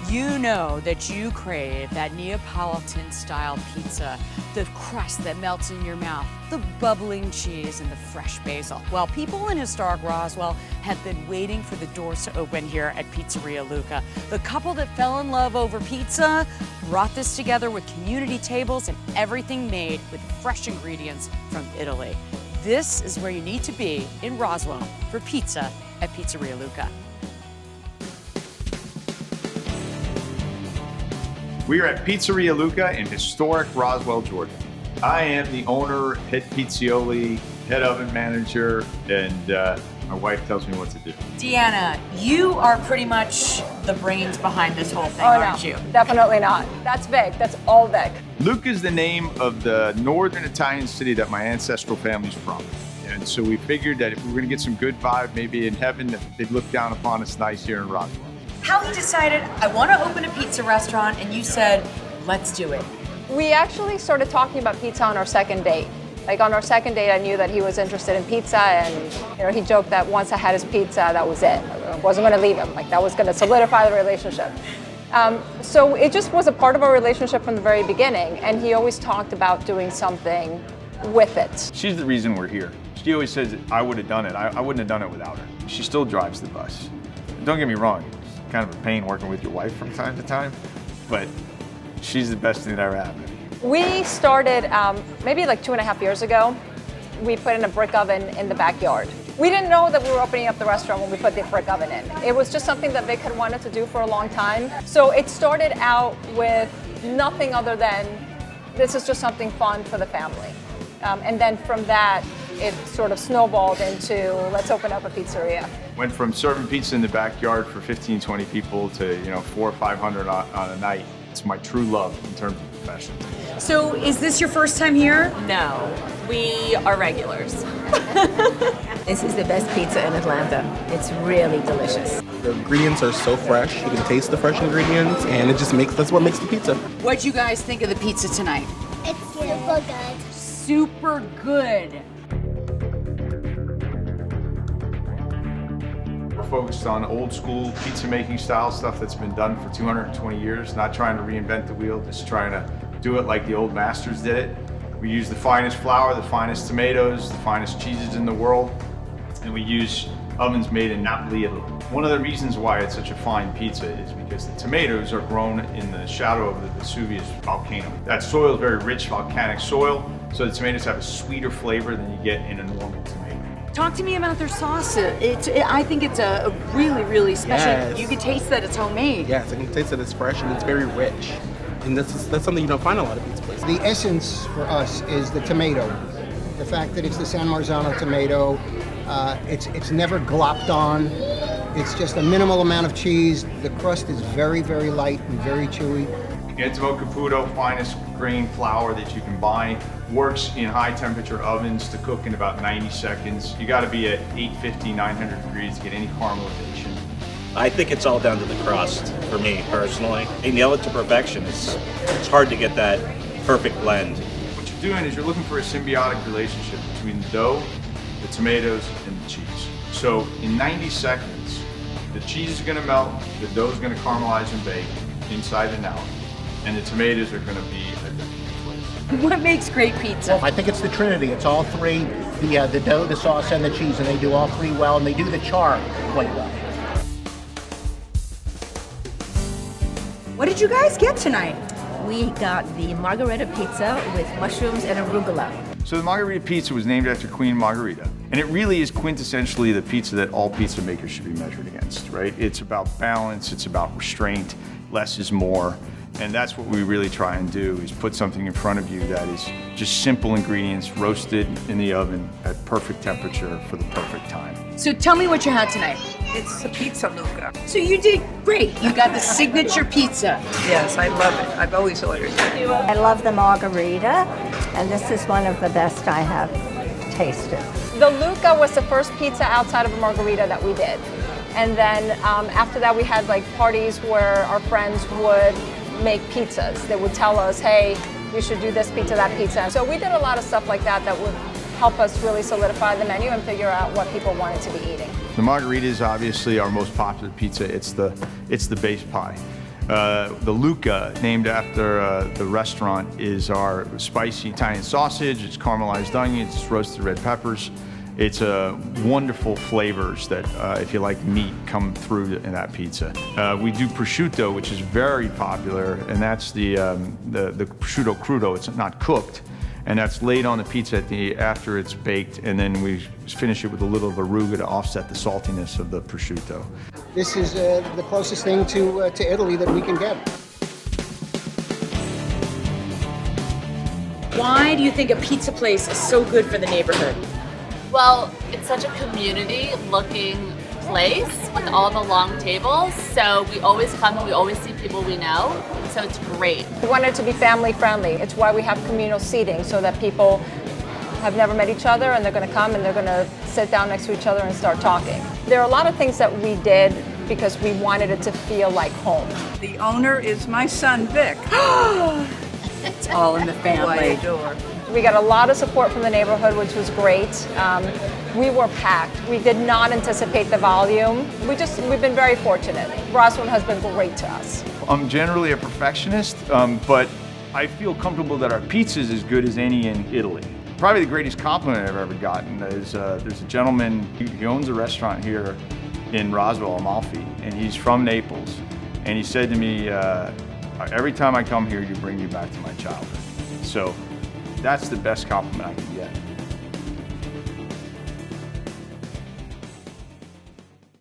You know that you crave that Neapolitan-style pizza, the crust that melts in your mouth, the bubbling cheese, and the fresh basil. Well, people in historic Roswell have been waiting for the doors to open here at Pizzeria Lucca. The couple that fell in love over pizza brought this together with community tables and everything made with fresh ingredients from Italy. This is where you need to be in Roswell for pizza at Pizzeria Lucca. We are at Pizzeria Lucca in historic Roswell, Georgia. I am the owner, head pizzioli, head oven manager, and my wife tells me what to do. Deanna, you are pretty much the brains behind this whole thing, aren't you? Definitely not. That's Vic. That's all Vic. Lucca is the name of the northern Italian city that my ancestral family's from. And so we figured that if we were going to get some good vibe, maybe in heaven, that they'd look down upon us nice here in Roswell. How he decided, I want to open a pizza restaurant, and you said, let's do it. We actually started talking about pizza on our second date. Like on our second date, I knew that he was interested in pizza, and he joked that once I had his pizza, that was it. I wasn't going to leave him. Like that was going to solidify the relationship. So it just was a part of our relationship from the very beginning, and he always talked about doing something with it. She's the reason we're here. She always says I would have done it. I wouldn't have done it without her. She still drives the bus. Don't get me wrong. Kind of a pain working with your wife from time to time, but she's the best thing that ever happened to me. We started maybe like 2.5 years ago. We put in a brick oven in the backyard. We didn't know that we were opening up the restaurant when we put the brick oven in. It was just something that Vic had wanted to do for a long time. So it started out with nothing other than this is just something fun for the family. And then from that, it sort of snowballed into let's open up a pizzeria. Went from serving pizza in the backyard for 15, 20 people to 400 or 500 on a night. It's my true love in terms of profession. So is this your first time here? No, we are regulars. This is the best pizza in Atlanta. It's really delicious. The ingredients are so fresh. You can taste the fresh ingredients, and that's what makes the pizza. What'd you guys think of the pizza tonight? It's super good. Super good. We're focused on old school pizza making style stuff that's been done for 220 years, not trying to reinvent the wheel, just trying to do it like the old masters did it. We use the finest flour, the finest tomatoes, the finest cheeses in the world, and we use ovens made in Napoli, Italy. One of the reasons why it's such a fine pizza is because the tomatoes are grown in the shadow of the Vesuvius volcano. That soil is very rich volcanic soil, so the tomatoes have a sweeter flavor than you get in a normal tomato. Talk to me about their sauce. I think it's a really, really special. Yes. You can taste that it's homemade. Yes, I can taste that it's fresh and it's very rich. And that's something you don't find a lot of pizza places. The essence for us is the tomato. The fact that it's the San Marzano tomato. It's never glopped on. It's just a minimal amount of cheese. The crust is very, very light and very chewy. Intimo Caputo, finest grain flour that you can buy. Works in high temperature ovens to cook in about 90 seconds. You gotta be at 850, 900 degrees to get any caramelization. I think it's all down to the crust for me personally. They nail it to perfection. It's hard to get that perfect blend. What you're doing is you're looking for a symbiotic relationship between the dough, the tomatoes, and the cheese. So in 90 seconds, the cheese is gonna melt, the dough is gonna caramelize and bake inside and out, and the tomatoes are gonna be a different flavor. What makes great pizza? I think it's the trinity. It's all three, the dough, the sauce, and the cheese, and they do all three well, and they do the char quite well. What did you guys get tonight? We got the margarita pizza with mushrooms and arugula. So the margarita pizza was named after Queen Margherita, and it really is quintessentially the pizza that all pizza makers should be measured against, right? It's about balance, it's about restraint, less is more. And that's what we really try and do, is put something in front of you that is just simple ingredients, roasted in the oven at perfect temperature for the perfect time. So tell me what you had tonight. It's a pizza, Luca. So you did great. You got the signature pizza. Yes, I love it. I've always ordered it. I love the margarita, and this is one of the best I have tasted. The Luca was the first pizza outside of a margarita that we did. And then after that, we had like parties where our friends would make pizzas. They would tell us, hey, you should do this pizza, that pizza. So we did a lot of stuff like that that would help us really solidify the menu and figure out what people wanted to be eating. The margarita is obviously our most popular pizza. It's the base pie. The Luca, named after the restaurant, is our spicy Italian sausage. It's caramelized onions, it's roasted red peppers. It's wonderful flavors that, if you like meat, come through in that pizza. We do prosciutto, which is very popular, and that's the prosciutto crudo. It's not cooked, and that's laid on the pizza after it's baked, and then we finish it with a little arugula to offset the saltiness of the prosciutto. This is the closest thing to Italy that we can get. Why do you think a pizza place is so good for the neighborhood? Well, it's such a community-looking place with all the long tables, so we always come and we always see people we know, so it's great. We want it to be family-friendly. It's why we have communal seating, so that people have never met each other and they're going to come and they're going to sit down next to each other and start talking. There are a lot of things that we did because we wanted it to feel like home. The owner is my son, Vic. It's all in the family. We got a lot of support from the neighborhood, which was great. We were packed. We did not anticipate the volume. We've been very fortunate. Roswell has been great to us. I'm generally a perfectionist, but I feel comfortable that our pizza is as good as any in Italy. Probably the greatest compliment I've ever gotten is there's a gentleman, he owns a restaurant here in Roswell, Amalfi, and he's from Naples. And he said to me, every time I come here, you bring me back to my childhood. So that's the best compliment I can get.